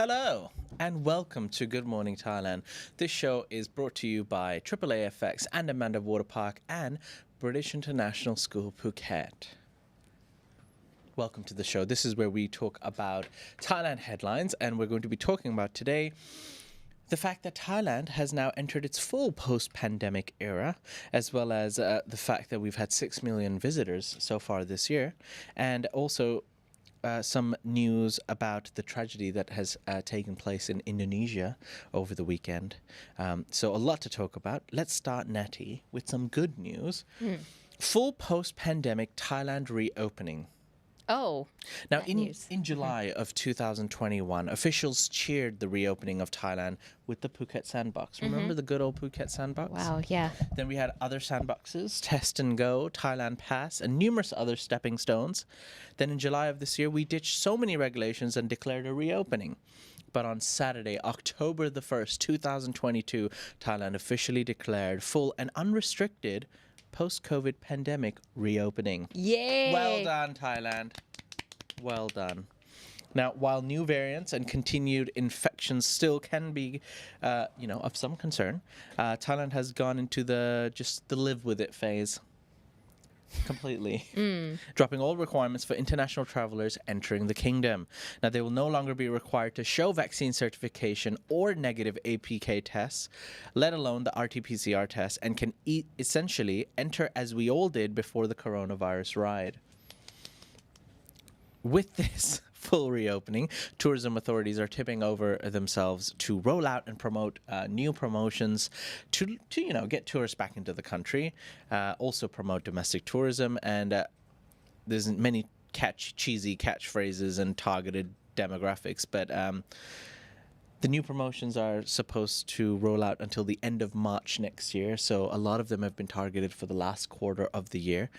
Hello and welcome to Good Morning Thailand. This show is brought to you by AAA and Amanda Water Park and British International School Phuket. Welcome to the show. This is where we talk about Thailand headlines, and we're going to be talking about today the fact that Thailand has now entered its full post-pandemic era, as well as the fact that we've had 6 million visitors so far this year, and also some news about the tragedy that has taken place in Indonesia over the weekend. So a lot to talk about. Let's start, Natty, with some good news. Full post-pandemic Thailand reopening. Oh, now in July of 2021, officials cheered the reopening of Thailand with the Phuket Sandbox. Remember the good old Phuket Sandbox? Wow, yeah. Then we had other sandboxes, Test and Go, Thailand Pass, and numerous other stepping stones. Then in July of this year, we ditched so many regulations and declared a reopening. But on Saturday, October the 1st, 2022, Thailand officially declared full and unrestricted post-COVID pandemic reopening. Yay! Well done, Thailand. Well done. Now, while new variants and continued infections still can be, of some concern, Thailand has gone into the live with it phase. Completely. Dropping all requirements for international travelers entering the kingdom. Now, they will no longer be required to show vaccine certification or negative APK tests, let alone the RT-PCR test, and can essentially enter as we all did before the coronavirus ride. With this full reopening, tourism authorities are tipping over themselves to roll out and promote new promotions to get tourists back into the country, also promote domestic tourism, and there's many cheesy catchphrases and targeted demographics, but the new promotions are supposed to roll out until the end of March next year, so a lot of them have been targeted for the last quarter of the year,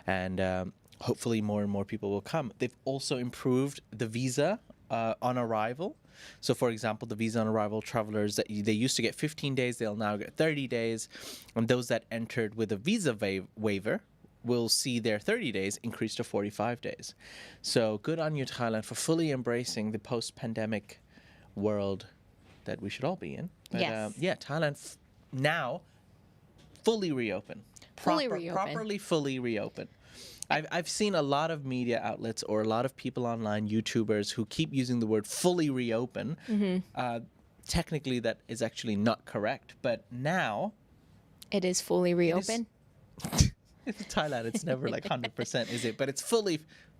and hopefully more and more people will come. They've also improved the visa on arrival. So, for example, the visa on arrival travelers, that they used to get 15 days, they'll now get 30 days. And those that entered with a visa waiver will see their 30 days increase to 45 days. So good on you, Thailand, for fully embracing the post-pandemic world that we should all be in. But, yes. Thailand now fully reopened. Properly fully reopened. I've seen a lot of media outlets or a lot of people online, YouTubers, who keep using the word fully reopen. Technically, that is actually not correct. But now it is fully reopened. In Thailand, it's never like 100%, is it? But it's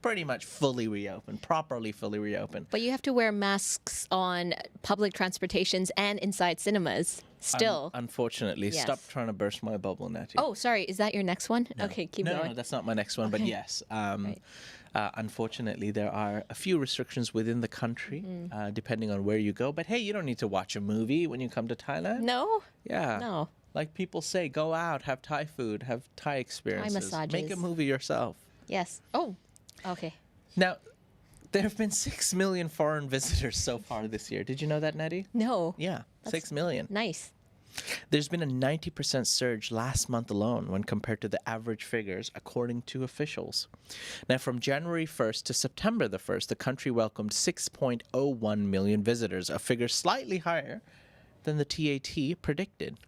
pretty much fully reopened, properly fully reopened. But you have to wear masks on public transportations and inside cinemas still. Unfortunately. Yes. Stop trying to burst my bubble, Natty. Oh, sorry. Is that your next one? No. Okay, keep going. No, that's not my next one. Okay. But yes, Right. Unfortunately, there are a few restrictions within the country, depending on where you go. But hey, you don't need to watch a movie when you come to Thailand. No? Yeah. No. Like people say, go out, have Thai food, have Thai experiences. massages. Make a movie yourself. Yes. Oh, okay. Now, there have been 6 million foreign visitors so far this year. Did you know that, Nettie? No. Yeah, 6 million. Nice. There's been a 90% surge last month alone when compared to the average figures, according to officials. Now, from January 1st to September the 1st, the country welcomed 6.01 million visitors, a figure slightly higher than the TAT predicted.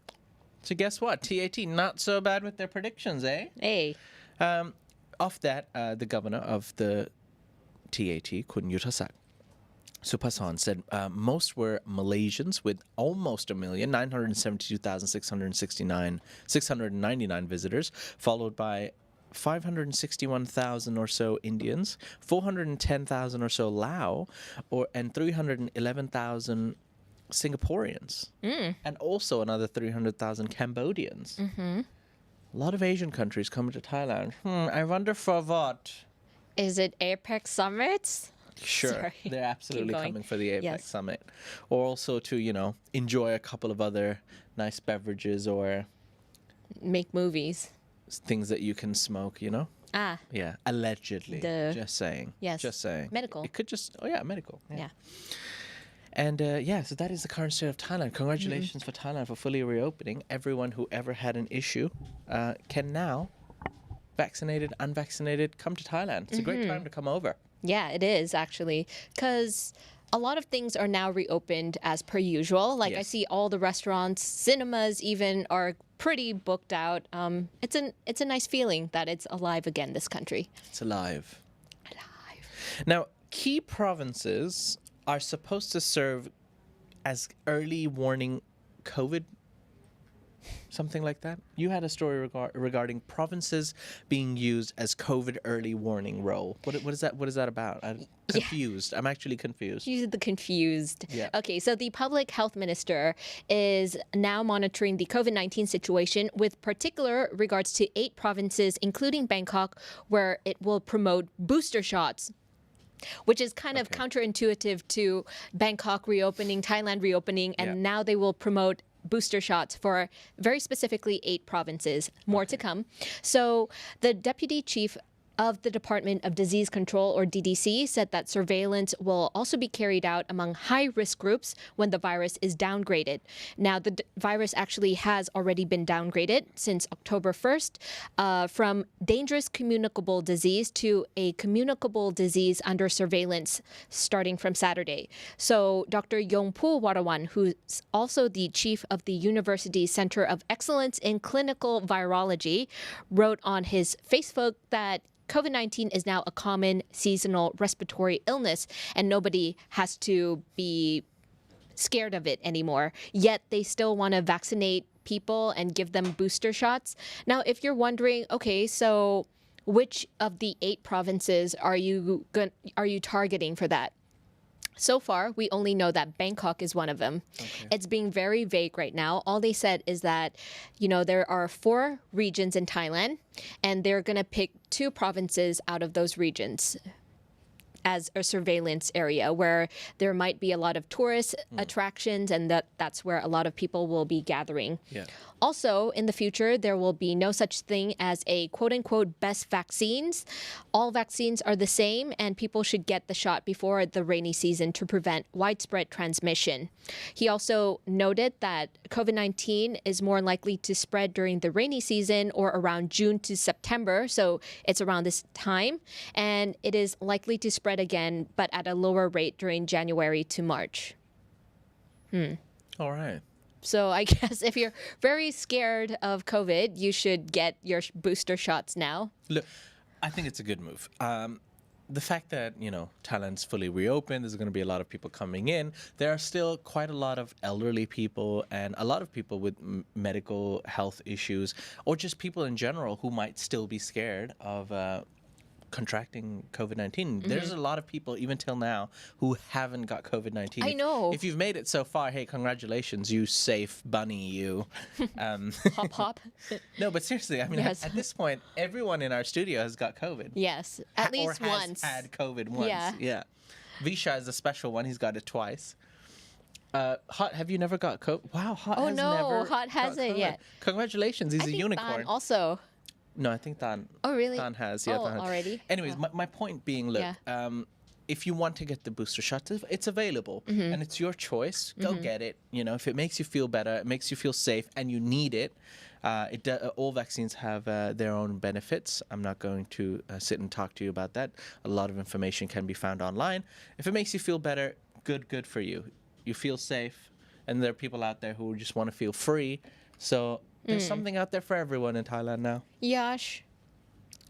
So guess what? TAT not so bad with their predictions, eh? Hey. Off that, the governor of the TAT, Kun Yuttasak Supasan, said most were Malaysians with almost a million, 972,699 visitors, followed by 561,000 or so Indians, 410,000 or so Lao, and 311,000 Singaporeans, and also another 300,000 Cambodians. A lot of Asian countries coming to Thailand. I wonder for what? Is it APEC summits? Sure, Sorry. they're absolutely Keep going. coming for the APEC Yes. summit, or also to enjoy a couple of other nice beverages or Make movies. things that you can smoke. Ah, Yeah, allegedly. Duh. Just saying. Yes. Just saying. Medical. It could just. medical. yeah. And so that is the current state of Thailand. Congratulations for Thailand for fully reopening. Everyone who ever had an issue can now, vaccinated, unvaccinated, come to Thailand. It's a great time to come over. Yeah, it is actually. Because a lot of things are now reopened as per usual. Like I Yes. see all the restaurants, cinemas even are pretty booked out. It's a nice feeling that it's alive again, this country. It's alive. Alive. Now, key provinces are supposed to serve as early warning COVID, something like that. You had a story regarding provinces being used as COVID early warning role. What is that? What is that about? I'm confused. I'm actually confused. Use the confused. Yeah. Okay, so the public health minister is now monitoring the COVID-19 situation with particular regards to 8 provinces, including Bangkok, where it will promote booster shots, which is kind of counterintuitive to Bangkok reopening, Thailand reopening, and now they will promote booster shots for very specifically 8 provinces. More to come. So the deputy chief of the Department of Disease Control, or DDC, said that surveillance will also be carried out among high-risk groups when the virus is downgraded. Now, the virus actually has already been downgraded since October 1st from dangerous communicable disease to a communicable disease under surveillance starting from Saturday. So Dr. Yongpo Warawan, who's also the chief of the University Center of Excellence in Clinical Virology, wrote on his Facebook that COVID-19 is now a common seasonal respiratory illness, and nobody has to be scared of it anymore. Yet they still want to vaccinate people and give them booster shots. Now, if you're wondering, okay, so which of the 8 provinces are you targeting for that? So far, we only know that Bangkok is one of them. It's being very vague right now. All they said is that, there are 4 regions in Thailand, and they're going to pick 2 provinces out of those regions as a surveillance area where there might be a lot of tourist attractions, and that's where a lot of people will be gathering. Yeah. Also, in the future, there will be no such thing as a quote-unquote best vaccines. All vaccines are the same, and people should get the shot before the rainy season to prevent widespread transmission. He also noted that COVID-19 is more likely to spread during the rainy season or around June to September, so it's around this time, and it is likely to spread again, but at a lower rate during January to March. All right. So I guess if you're very scared of COVID, you should get your booster shots now. Look, I think it's a good move. The fact that, Thailand's fully reopened, there's going to be a lot of people coming in. There are still quite a lot of elderly people and a lot of people with medical health issues, or just people in general who might still be scared of contracting COVID-19. There's a lot of people, even till now, who haven't got COVID-19. I know. If you've made it so far, hey, congratulations, you safe bunny, you. Hop, hop. No, but seriously, I mean, Yes. at this point, everyone in our studio has got COVID. Yes, at least or has once. had COVID once. Yeah. Visha is a special one. He's got it twice. Hot, have you never got COVID? Wow, Hot Oh has no, never Hot got hasn't COVID. yet. Congratulations, he's I a think unicorn. Dan also. No, I think Dan. Oh, really? Dan has, yeah. Oh, Dan has. already? Anyways, my point being, look, Yeah. if you want to get the booster shot, it's available and it's your choice. Go get it. If it makes you feel better, it makes you feel safe, and you need it. All vaccines have their own benefits. I'm not going to sit and talk to you about that. A lot of information can be found online. If it makes you feel better, good for you. You feel safe, and there are people out there who just want to feel free. So there's something out there for everyone in Thailand now. Yash.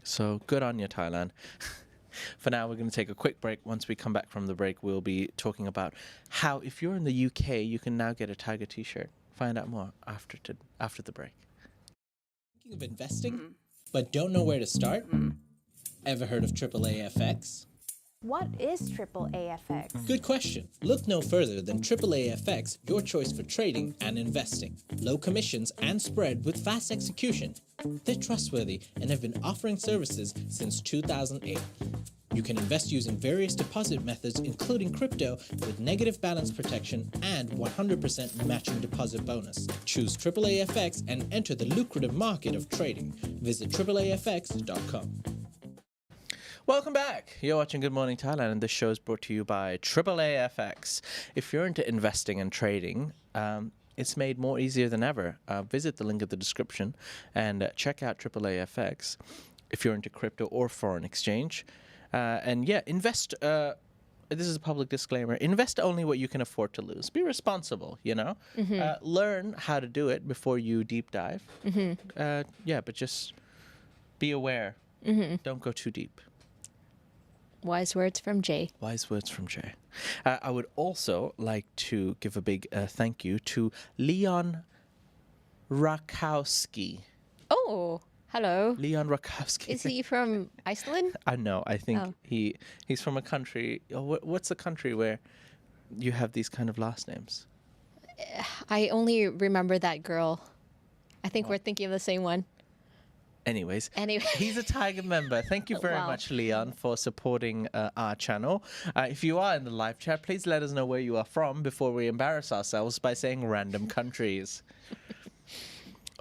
So good on you, Thailand. For now, we're going to take a quick break. Once we come back from the break, we'll be talking about how, if you're in the UK, you can now get a Thaiger t-shirt. Find out more after the break. Thinking of investing, but don't know where to start? Ever heard of AAA-FX? What is AAA-FX? Good question. Look no further than AAA-FX, your choice for trading and investing. Low commissions and spread with fast execution. They're trustworthy and have been offering services since 2008. You can invest using various deposit methods, including crypto, with negative balance protection and 100% matching deposit bonus. Choose AAA-FX and enter the lucrative market of trading. Visit AAAFX.com. Welcome back. You're watching Good Morning Thailand, and this show is brought to you by AAA-FX. If you're into investing and trading, it's made more easier than ever. Visit the link in the description and check out AAA-FX if you're into crypto or foreign exchange. Invest this is a public disclaimer, invest only what you can afford to lose. Be responsible, learn how to do it before you deep dive. But just be aware. Don't go too deep. Wise words from Jay. Wise words from Jay. I would also like to give a big thank you to Leon Rakowski. Oh, hello. Leon Rakowski. Is he from Iceland? I know. I think he's from a country. What's the country where you have these kind of last names? I only remember that girl. I think we're thinking of the same one. Anyways, Anyway. He's a Thaiger member. Thank you very much, Leon, for supporting our channel. If you are in the live chat, please let us know where you are from before we embarrass ourselves by saying random countries.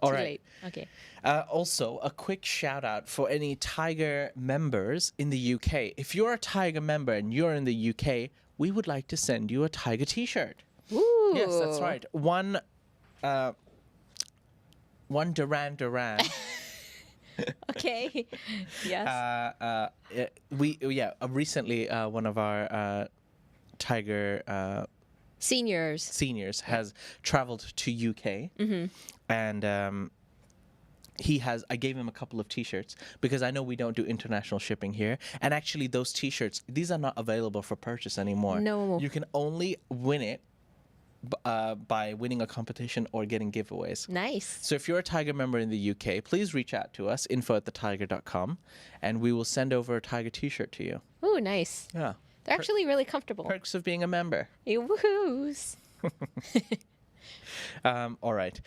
All Too right. late. Okay. Also, a quick shout out for any Thaiger members in the UK. If you're a Thaiger member and you're in the UK, we would like to send you a Thaiger t-shirt. Ooh. Yes, that's right. One Duran Duran. Okay. Yes. Recently one of our Thaiger Seniors. has traveled to UK, and I gave him a couple of t-shirts because I know we don't do international shipping here, and actually those t-shirts, these are not available for purchase anymore. No. You can only win it by winning a competition or getting giveaways. Nice. So if you're a Thaiger member in the UK, please reach out to us, info@thethaiger.com, and we will send over a Thaiger t-shirt to you. Ooh, nice. Yeah. They're actually really comfortable. Perks of being a member. Woohoos. All right.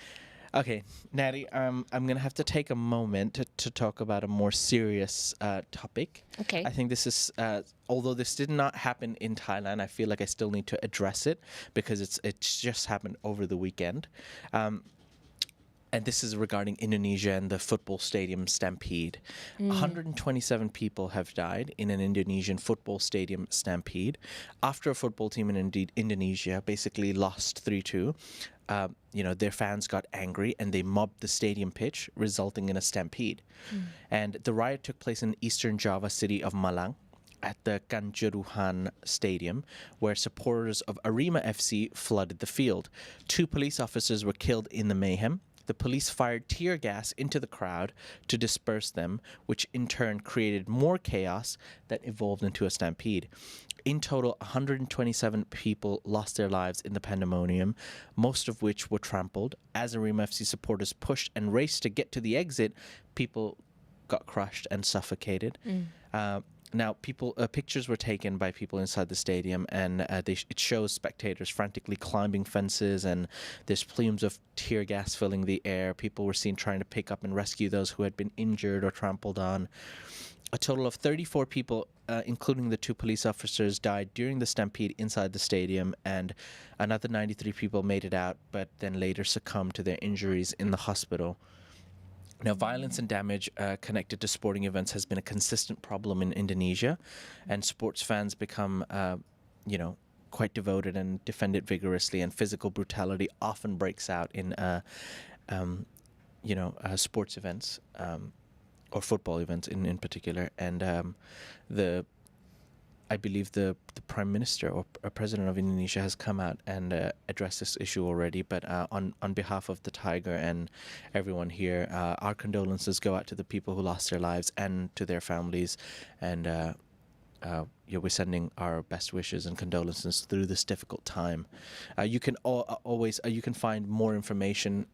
Okay, Natty, I'm going to have to take a moment to talk about a more serious topic. Okay. I think this is, although this did not happen in Thailand, I feel like I still need to address it because it's just happened over the weekend. And this is regarding Indonesia and the football stadium stampede. 127 people have died in an Indonesian football stadium stampede after a football team in Indonesia basically lost 3-2. Their fans got angry and they mobbed the stadium pitch, resulting in a stampede. And the riot took place in eastern Java city of Malang at the Kanjuruhan Stadium, where supporters of Arema FC flooded the field. 2 police officers were killed in the mayhem. The police fired tear gas into the crowd to disperse them, which in turn created more chaos that evolved into a stampede. In total, 127 people lost their lives in the pandemonium, most of which were trampled. As Arema FC supporters pushed and raced to get to the exit, people got crushed and suffocated. Now, pictures were taken by people inside the stadium, and it shows spectators frantically climbing fences, and there's plumes of tear gas filling the air. People were seen trying to pick up and rescue those who had been injured or trampled on. A total of 34 people, including the 2 police officers, died during the stampede inside the stadium, and another 93 people made it out, but then later succumbed to their injuries in the hospital. Now, violence and damage connected to sporting events has been a consistent problem in Indonesia, and sports fans become, quite devoted and defend it vigorously, and physical brutality often breaks out in, sports events, or football events in particular. And I believe the Prime Minister or President of Indonesia has come out and addressed this issue already. But on behalf of the Thaiger and everyone here, our condolences go out to the people who lost their lives and to their families. And we're sending our best wishes and condolences through this difficult time. You can you can find more information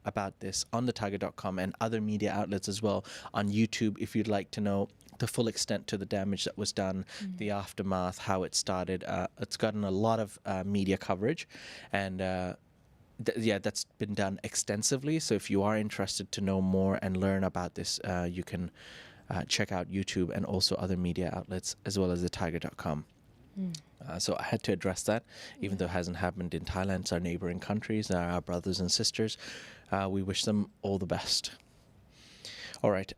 about this on thethaiger.com and other media outlets as well on YouTube if you'd like to know the full extent to the damage that was done, the aftermath, how it started. It's gotten a lot of media coverage, and that's been done extensively. So if you are interested to know more and learn about this, you can check out YouTube and also other media outlets as well as thethaiger.com. So I had to address that, even though it hasn't happened in Thailand. It's our neighboring countries, our brothers and sisters. We wish them all the best. All right.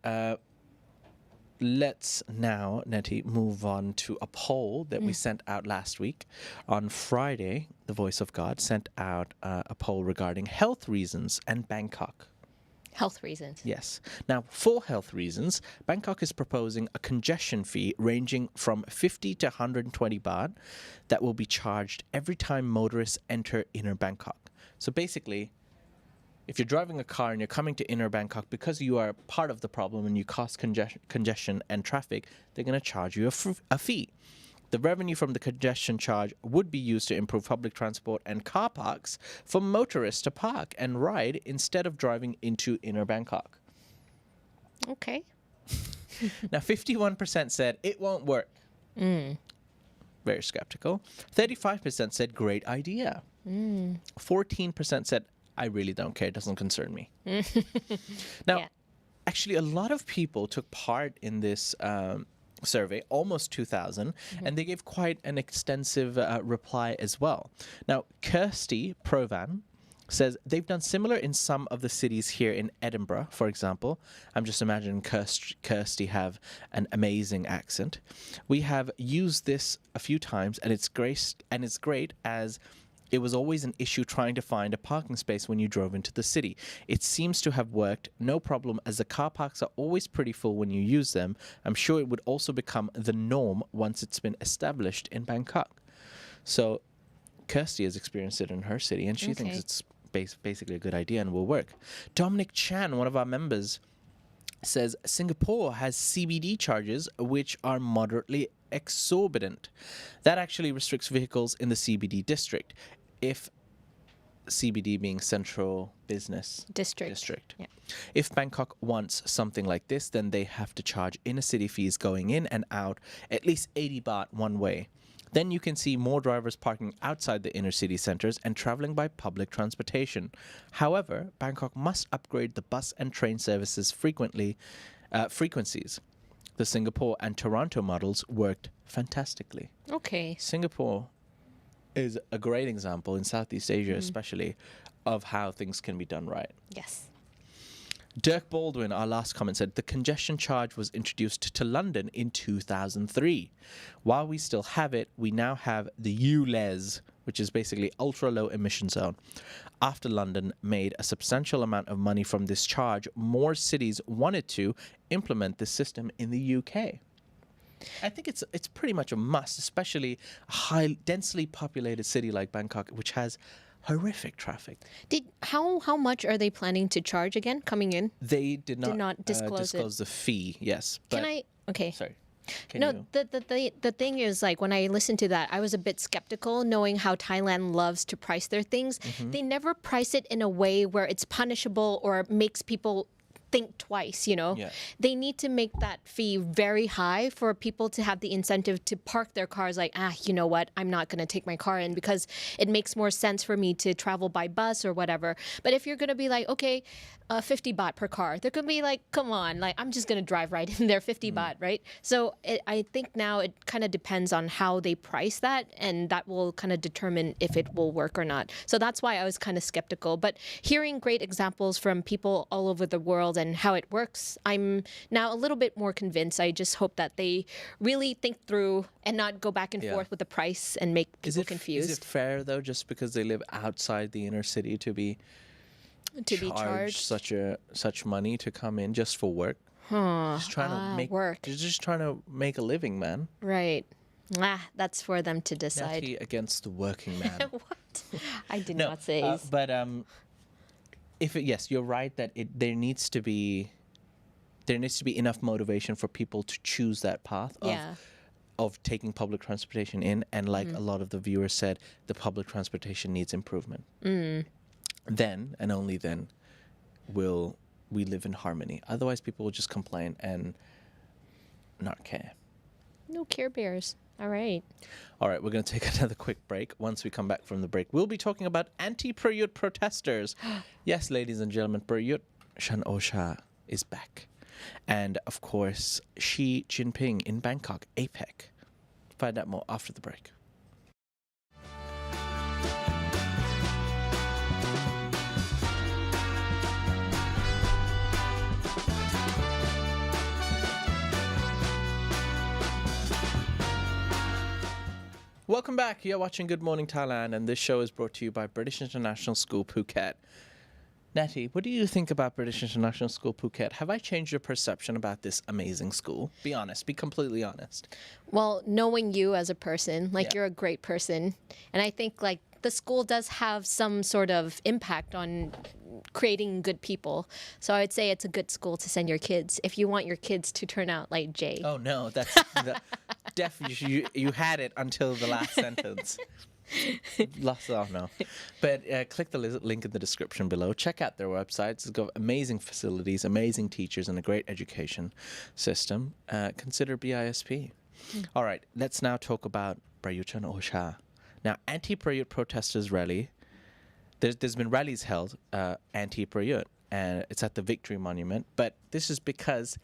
Let's now, Nettie, move on to a poll that we sent out last week. On Friday, the Voice of God sent out a poll regarding health reasons and Bangkok. Health reasons. Yes. Now, for health reasons, Bangkok is proposing a congestion fee ranging from 50 to 120 baht that will be charged every time motorists enter inner Bangkok. So basically, if you're driving a car and you're coming to inner Bangkok, because you are part of the problem and you cause congestion and traffic, they're going to charge you a fee. The revenue from the congestion charge would be used to improve public transport and car parks for motorists to park and ride instead of driving into inner Bangkok. Okay. Now, 51% said it won't work. Very skeptical. 35% said great idea. 14% said, I really don't care. It doesn't concern me. Now, actually, a lot of people took part in this survey, almost 2,000, and they gave quite an extensive reply as well. Now, Kirsty Provan says they've done similar in some of the cities here in Edinburgh, for example. I'm just imagining Kirsty have an amazing accent. We have used this a few times, and it's great as it was always an issue trying to find a parking space when you drove into the city. It seems to have worked, no problem, as the car parks are always pretty full when you use them. I'm sure it would also become the norm once it's been established in Bangkok. So Kirsty has experienced it in her city, and she thinks it's basically a good idea and will work. Dominic Chan, one of our members, says Singapore has CBD charges which are moderately exorbitant. That actually restricts vehicles in the CBD district. If CBD being Central Business District. Yeah. If Bangkok wants something like this, then they have to charge inner city fees going in and out, at least 80 baht one way. Then you can see more drivers parking outside the inner city centers and traveling by public transportation. However, Bangkok must upgrade the bus and train services frequencies. The Singapore and Toronto models worked fantastically. Okay. Singapore is a great example in Southeast Asia, especially, of how things can be done right. Yes. Dirk Baldwin, our last comment, said the congestion charge was introduced to London in 2003. While we still have it, we now have the ULEZ, which is basically ultra low emission zone. After London made a substantial amount of money from this charge, more cities wanted to implement this system in the UK. I think it's pretty much a must, especially a high, densely populated city like Bangkok, which has horrific traffic. How much are they planning to charge again coming in? They did not disclose the fee. Yes. But, Can I? Okay. Sorry. The thing is, like, when I listened to that, I was a bit skeptical, knowing how Thailand loves to price their things. They never price it in a way where it's punishable or makes people think twice, you know. Yeah. They need to make that fee very high for people to have the incentive to park their cars like, you know what, I'm not going to take my car in because it makes more sense for me to travel by bus or whatever. But if you're going to be like, okay, 50 baht per car, they're going to be like, come on, like, I'm just going to drive right in there, 50 baht, right? So I think now it kind of depends on how they price that, and that will kind of determine if it will work or not. So that's why I was kind of skeptical. But hearing great examples from people all over the world and how it works, I'm now a little bit more convinced. I just hope that they really think through and not go back and forth with the price and make people confused. Is it fair, though, just because they live outside the inner city to be charged such money to come in just for work? Just trying to make work. They're just trying to make a living, man. Right. That's for them to decide. Natty against the working man. What? I did not say. But yes, you're right that there needs to be enough motivation for people to choose that path of taking public transportation in, and like a lot of the viewers said, the public transportation needs improvement. Then and only then will we live in harmony. Otherwise, people will just complain and not care. No Care Bears. All right. All right, we're going to take another quick break. Once we come back from the break, we'll be talking about Anti-Prayut protesters. Yes, ladies and gentlemen, Prayut Chan-o-cha is back. And, of course, Xi Jinping in Bangkok APEC. Find out more after the break. Welcome back. You're watching Good Morning Thailand, and this show is brought to you by British International School Phuket. Natty, what do you think about British International School Phuket? Have I changed your perception about this amazing school? Be honest. Be completely honest. Well, knowing you as a person, like Yeah. you're a great person. And I think like the school does have some sort of impact on creating good people. So I would say it's a good school to send your kids if you want your kids to turn out like Jay. Oh, no. That's definitely, you had it until the last sentence. Oh no, but click the link in the description below. Check out their websites. It's got amazing facilities, amazing teachers, and a great education system. Consider BISP. All right, let's now talk about Prayut Chan-o-cha. Now, Anti-Prayut protesters rally. There's been rallies held anti-Prayut, and it's at the Victory Monument. But this is because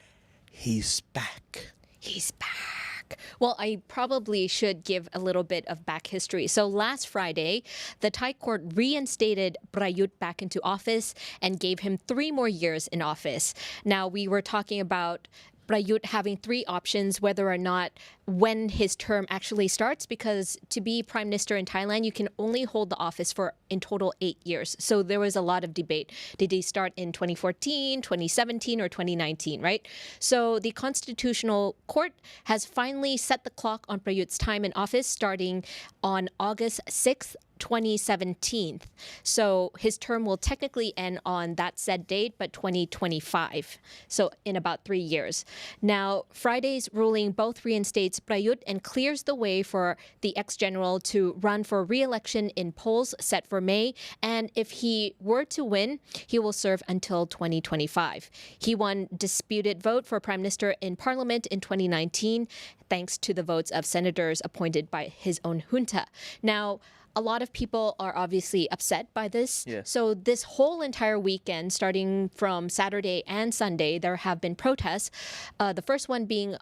he's back. He's back. Well, I probably should give a little bit of back history. So last Friday, the Thai court reinstated Prayut back into office and gave him 3 more years in office. Now, we were talking about Prayut having 3 options whether or not when his term actually starts, because to be prime minister in Thailand, you can only hold the office for in total 8 years. So there was a lot of debate. Did he start in 2014, 2017, or 2019, right? So the Constitutional Court has finally set the clock on Prayut's time in office starting on August 6th, 2017. So his term will technically end on that said date, but 2025. So in about 3 years. Now, Friday's ruling both reinstates Prayut and clears the way for the ex-general to run for re-election in polls set for May. And if he were to win, he will serve until 2025. He won disputed vote for prime minister in parliament in 2019, thanks to the votes of senators appointed by his own junta. Now, a lot of people are obviously upset by this. Yes. So this whole entire weekend, starting from Saturday and Sunday, there have been protests. The first one being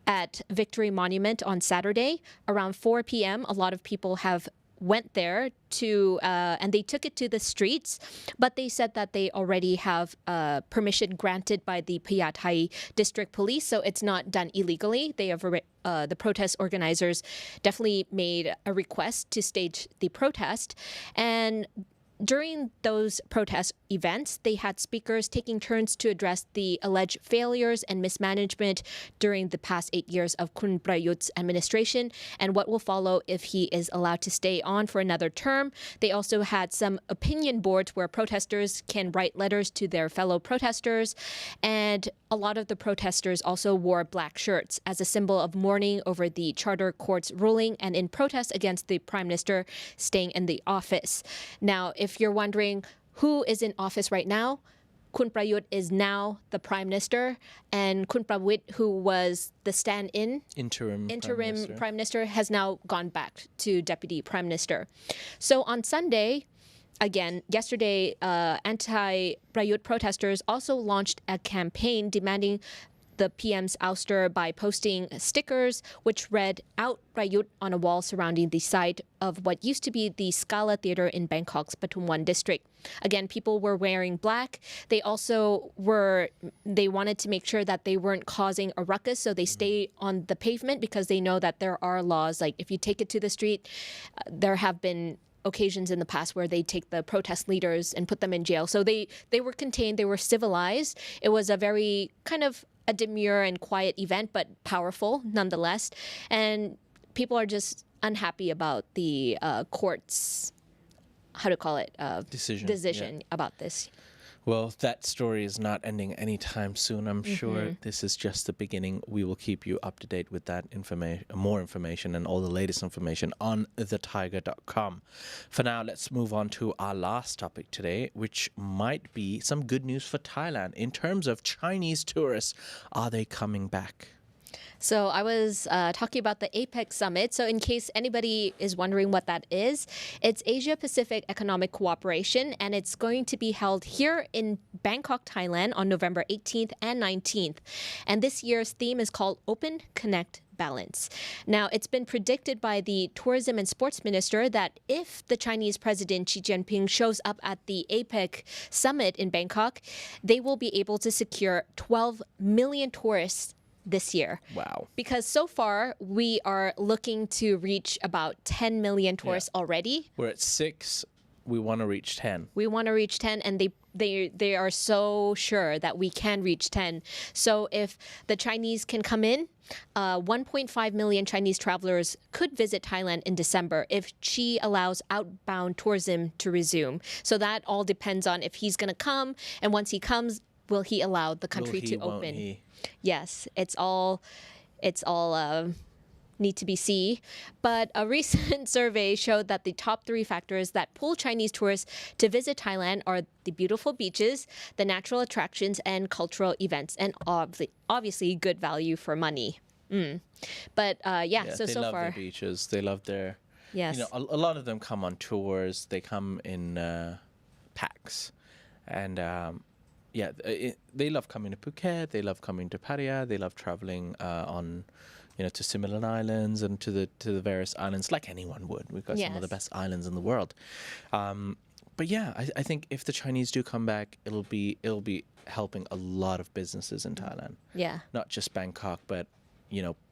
at Victory Monument on Saturday around 4 p.m. A lot of people have went there to and they took it to the streets, but they said that they already have permission granted by the Phayat District Police, so it's not done illegally. They have the protest organizers definitely made a request to stage the protest, and during those protest events, they had speakers taking turns to address the alleged failures and mismanagement during the past 8 years of Kun Prayut's administration and what will follow if he is allowed to stay on for another term. They also had some opinion boards where protesters can write letters to their fellow protesters, and a lot of the protesters also wore black shirts as a symbol of mourning over the Charter Court's ruling and in protest against the Prime Minister staying in the office. Now, if you're wondering who is in office right now, Kun Prayut is now the Prime Minister, and Kun Prayut, who was the stand-in Interim Prime Minister, has now gone back to Deputy Prime Minister. So on Sunday, again, yesterday, anti-Prayut protesters also launched a campaign demanding the PM's ouster by posting stickers which read "Out Prayut" on a wall surrounding the site of what used to be the Scala Theatre in Bangkok's Pathumwan district. Again, people were wearing black. They also they wanted to make sure that they weren't causing a ruckus, so they stay on the pavement because they know that there are laws, like if you take it to the street, there have been occasions in the past where they take the protest leaders and put them in jail. So they were contained, they were civilized. It was a very kind of a demure and quiet event, but powerful nonetheless. And people are just unhappy about the court's, decision about this. Well, that story is not ending anytime soon. I'm sure this is just the beginning. We will keep you up to date with that information, more information, and all the latest information on thethaiger.com. For now, let's move on to our last topic today, which might be some good news for Thailand in terms of Chinese tourists. Are they coming back? So I was talking about the APEC summit. So in case anybody is wondering what that is, it's Asia-Pacific Economic Cooperation, and it's going to be held here in Bangkok, Thailand on November 18th and 19th. And this year's theme is called Open, Connect, Balance. Now, it's been predicted by the Tourism and Sports Minister that if the Chinese President Xi Jinping shows up at the APEC summit in Bangkok, they will be able to secure 12 million tourists this year. Wow. Because so far, we are looking to reach about 10 million tourists already. We're at 6 We want to reach 10. We want to reach 10, and they are so sure that we can reach 10. So if the Chinese can come in, 1.5 million Chinese travelers could visit Thailand in December if Xi allows outbound tourism to resume. So that all depends on if he's going to come, and once he comes, will he allow the country to Won't open? he? Yes, it's all need to be seen. But a recent survey showed that the top 3 factors that pull Chinese tourists to visit Thailand are the beautiful beaches, the natural attractions, and cultural events, and obviously good value for money. But Yeah, so they so love far, their beaches. They love their. yes, You know, a lot of them come on tours. They come in packs, and they love coming to Phuket. They love coming to Pattaya. They love traveling on, to Similan Islands and to the various islands, like anyone would. We've got some of the Yes. best islands in the world. But yeah, I think if the Chinese do come back, it'll be helping a lot of businesses in Thailand. yeah, Not just Bangkok, but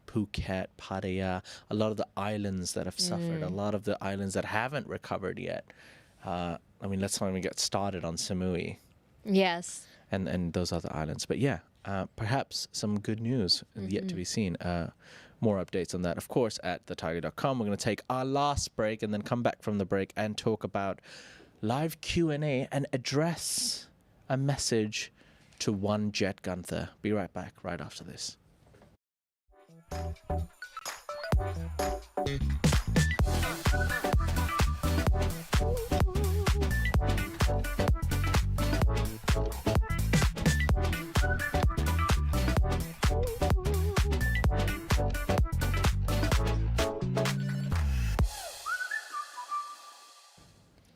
Phuket, Pattaya, a lot of the islands that have suffered, a lot of the islands that haven't recovered yet. Let's not even get started on Samui yes. and those other islands. But yeah, perhaps some good news yet to be seen. More updates on that, of course, at thetiger.com. We're going to take our last break and then come back from the break and talk about live Q&A and address a message to one Jett Gunther. Be right back right after this.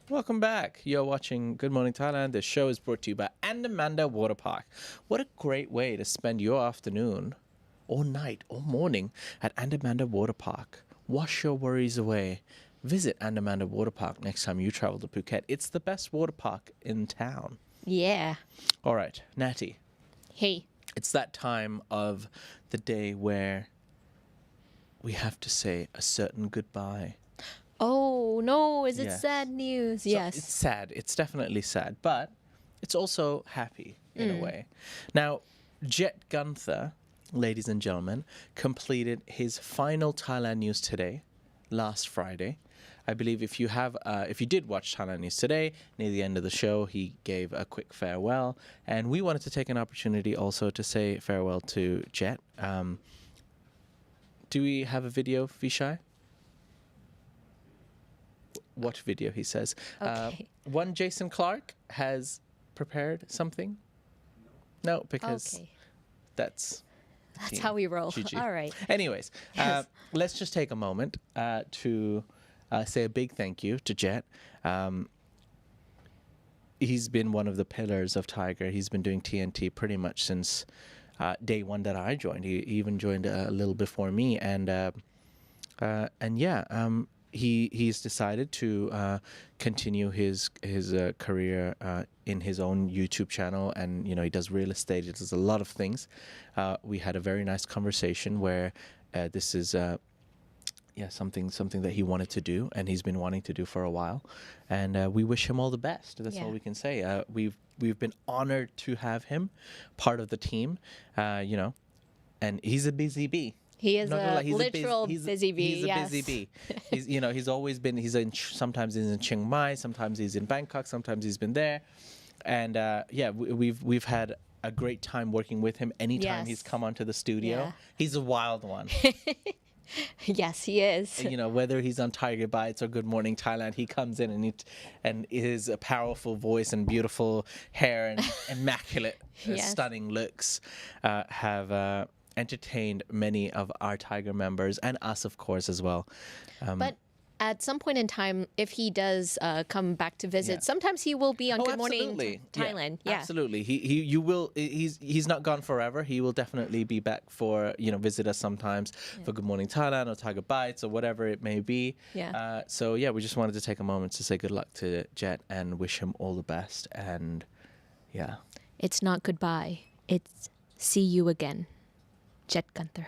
Welcome back. You're watching Good Morning Thailand. This show is brought to you by Andamanda Water Park. What a great way to spend your afternoon or night or morning at Andamanda Water Park. Wash your worries away. Visit Andamanda Water Park next time you travel to Phuket. It's the best water park in town. Yeah. All right, Natty. Hey. It's that time of the day where we have to say a certain goodbye. Oh no, is it Yes. sad news? So Yes. it's sad. It's definitely sad, but it's also happy in a way. Now, Jett Gunther, ladies and gentlemen, completed his final Thailand News Today last Friday. I believe if you did watch Thailand News Today, near the end of the show, he gave a quick farewell. And we wanted to take an opportunity also to say farewell to Jett. Do we have a video, Vishai? Watch video, he says. Okay. One Jason Clark has prepared something? No, because Okay. that's That's how we roll. GG. All right. Anyways, Yes. let's just take a moment to say a big thank you to Jett. He's been one of the pillars of Thaiger. He's been doing TNT pretty much since day one that I joined. He even joined a little before me, he's decided to continue his career in his own YouTube channel, and he does real estate. He does a lot of things. We had a very nice conversation where this is something that he wanted to do, and he's been wanting to do for a while, and we wish him all the best. That's all we can say. We've been honored to have him part of the team, and he's a busy bee. He is Not gonna lie, a literal busy bee. He's a busy bee. He's always been. Sometimes he's in Chiang Mai, sometimes he's in Bangkok, sometimes he's been there, and we've had a great time working with him. Anytime he's come onto the studio, Yeah. he's a wild one. Yes, he is. Whether he's on Tiger Bites or Good Morning Thailand, he comes in and his powerful voice and beautiful hair and immaculate, stunning looks have entertained many of our Tiger members and us, of course, as well. But at some point in time, if he does come back to visit, sometimes he will be on Good Morning Thailand. Yeah. Absolutely. You will. He's not gone forever. He will definitely be back for visit us sometimes for Good Morning Thailand or Tiger Bites or whatever it may be. Yeah. We just wanted to take a moment to say good luck to Jett and wish him all the best. And yeah. It's not goodbye. It's see you again. Jett Gunther.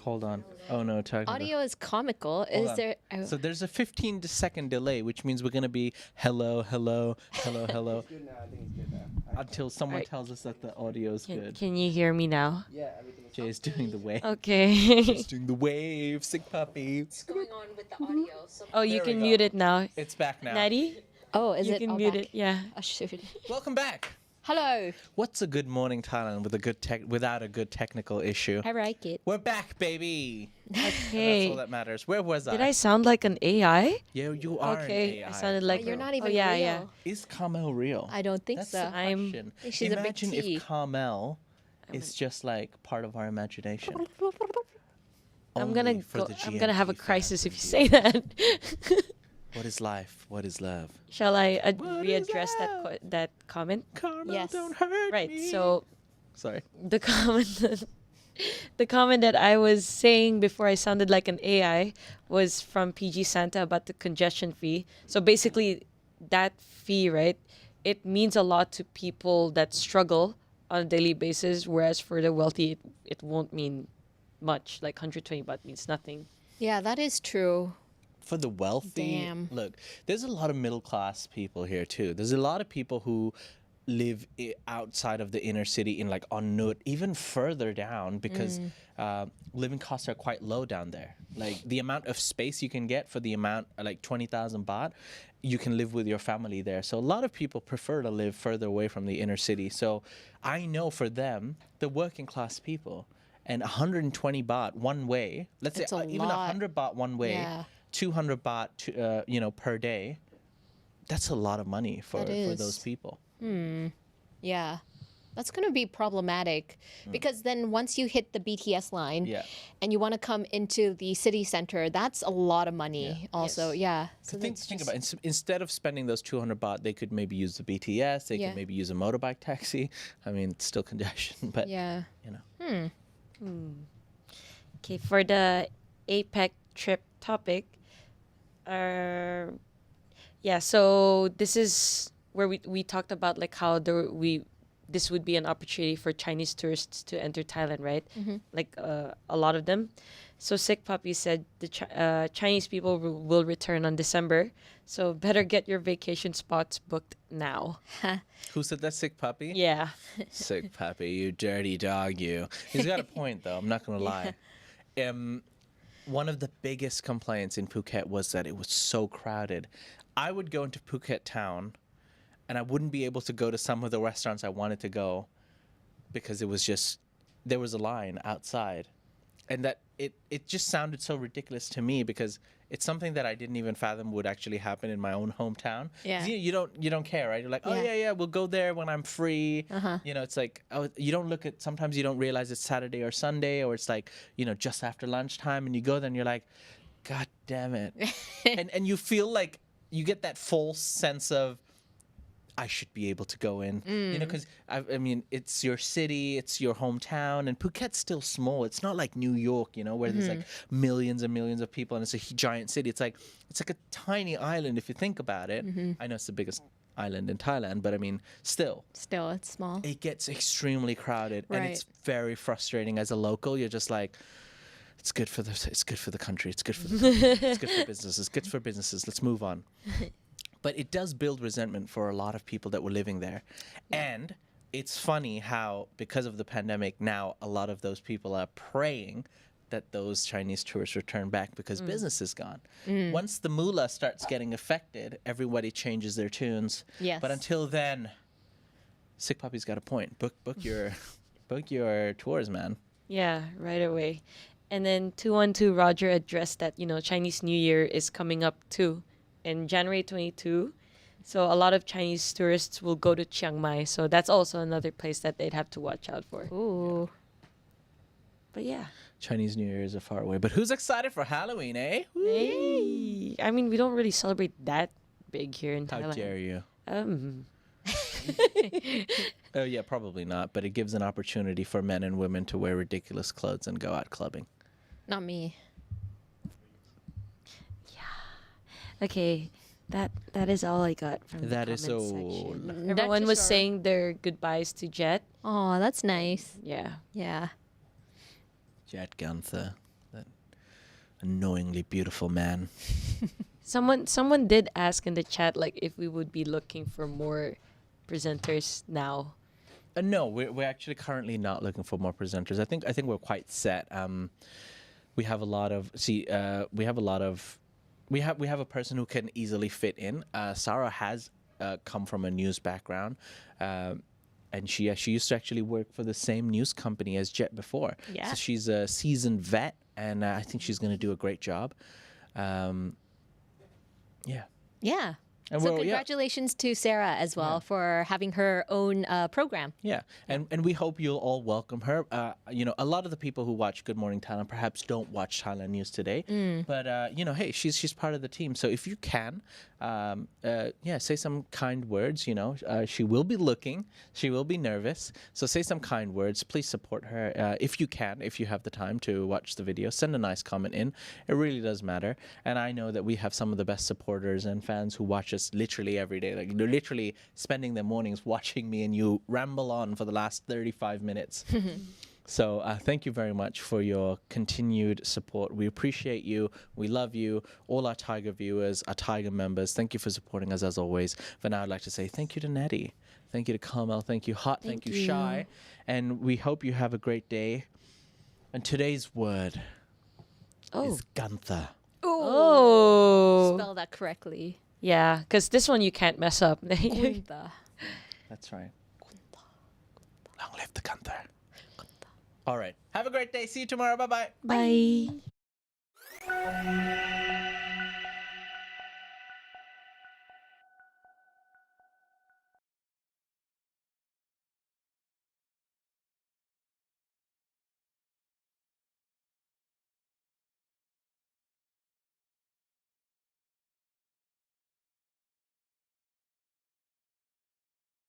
Hold on. Oh no, talking about- Audio is comical. Hold Is on. there? So there's a 15-second delay, which means we're gonna be hello, hello, hello, hello, until someone Alright. tells us that the audio is good. Can you hear me now? Jay's doing the wave. Okay. She's doing the wave, sick puppy. What's going on with the audio? Oh, you There we can go. mute it now. It's back now. Natty, Oh, is you it? can all mute back? it. Yeah. Oh, shoot. Welcome back. Hello. What's a good morning, Thailand, with a good without a good technical issue? I like it. We're back, baby. That's all Okay. that matters. Where was Did I? I sound like an AI? Yeah, you are Okay, an AI. I sounded like. You're not even Oh yeah, real. yeah. Is Carmel real? I don't think That's so. the I'm- question. think she's a big Imagine T. if Carmel is just like part of our imagination. I'm Only gonna for go, the I'm gonna have a GMT crisis fans if you and say that. What is life? What is love? Shall I What is readdress that love? that comment? Carmel, Yes. don't hurt Right. me. So Sorry. the comment the comment that I was saying before I sounded like an AI was from PG Santa about the congestion fee. So basically that fee, right? It means a lot to people that struggle on a daily basis, whereas for the wealthy it won't mean much. Like 120 baht means nothing. Yeah, that is true. For the wealthy, Damn. look, there's a lot of middle class people here too. There's a lot of people who live outside of the inner city in like on Nut, even further down, because living costs are quite low down there. Like the amount of space you can get for the amount, like 20,000 baht, you can live with your family there. So a lot of people prefer to live further away from the inner city. So I know for them, the working class people, and 120 baht one way, let's It's say a even lot. 100 baht one way, Yeah. 200 baht to, per day, that's a lot of money for That those is. people. Yeah. That's going to be problematic because then once you hit the BTS line Yeah. and you want to come into the city center, that's a lot of money Yeah. also. Yes. Yeah. So Think that's about it. Instead of spending those 200 baht, they could maybe use the BTS. They Yeah. could maybe use a motorbike taxi. I mean, it's still congestion, but Yeah. you know. Okay, for the APEC trip topic, yeah, so this is where we talked about like how this would be an opportunity for Chinese tourists to enter Thailand, right? Like a lot of them. So Sick Puppy said the Chinese people will return on December, so better get your vacation spots booked now. Who said that? Sick puppy? Yeah. Sick puppy, you dirty dog, you. He's got a point, though. I'm not going to lie. One of the biggest complaints in Phuket was that it was so crowded. I would go into Phuket town, and I wouldn't be able to go to some of the restaurants I wanted to go because it was just, there was a line outside. And that it just sounded so ridiculous to me because it's something that I didn't even fathom would actually happen in my own hometown. 'Cause Yeah. You don't care, right? You're like, oh Yeah. yeah, we'll go there when I'm free. You know, it's like, oh, you don't look at, sometimes you don't realize it's Saturday or Sunday, or it's like, just after lunchtime, and you go there and you're like, God damn it. and you feel like you get that false sense of, I should be able to go in, because I mean, it's your city, it's your hometown, and Phuket's still small. It's not like New York, where there's like millions and millions of people and it's a giant city. It's like a tiny island if you think about it. I know it's the biggest island in Thailand, but I mean, still, It's small. it gets extremely crowded, and it's Right. very frustrating as a local. You're just like, it's good for the country. It's good for it's good for businesses. It's good for businesses. Let's move on. But it does build resentment for a lot of people that were living there. And it's funny how, because of the pandemic, now a lot of those people are praying that those Chinese tourists return back because business is gone. Once the moolah starts getting affected, everybody changes their tunes. Yes. But until then, Sick Puppy's got a point. Book your tours, man. Yeah, right away. And then 212 Roger addressed that, Chinese New Year is coming up too in January 22. So a lot of Chinese tourists will go to Chiang Mai. So that's also another place that they'd have to watch out for. Ooh. But yeah. Chinese New Year is far away. But who's excited for Halloween, eh? Woo! Hey. I mean, we don't really celebrate that big here in How Thailand. dare you? Oh, yeah, probably not. But it gives an opportunity for men and women to wear ridiculous clothes and go out clubbing. Not me. Okay. That is all I got from the That comment is all. section. Everyone was saying their goodbyes to Jett. Oh, that's nice. Yeah. Yeah. Jett Gunther, that annoyingly beautiful man. Someone did ask in the chat like if we would be looking for more presenters now. No, we're actually currently not looking for more presenters. I think we're quite set. We have a lot of we have a person who can easily fit in. Sarah has come from a news background, and she used to actually work for the same news company as Jett before. Yeah. So she's a seasoned vet, and I think she's going to do a great job. Yeah. Yeah. And So well, yeah. congratulations to Sarah as well for having her own program. Yeah, and we hope you'll all welcome her. A lot of the people who watch Good Morning Thailand perhaps don't watch Thailand News Today, but hey, she's part of the team. So if you can, say some kind words. She will be looking, she will be nervous. So say some kind words. Please support her if you can, if you have the time to watch the video. Send a nice comment in. It really does matter. And I know that we have some of the best supporters and fans who watch us literally every day. Like they're literally spending their mornings watching me and you ramble on for the last 35 minutes. So thank you very much for your continued support. We appreciate you. We love you. All our Thaiger viewers, our Thaiger members, thank you for supporting us as always. For now, I'd like to say thank you to Nettie. Thank you to Carmel. Thank you, Hot. Thank you, Shy. And we hope you have a great day. And today's word is Gunther. Oh. Spell that correctly. Yeah, because this one you can't mess up. Gunther. That's right. Long live the Gunther. All right. Have a great day. See you tomorrow. Bye-bye. Bye.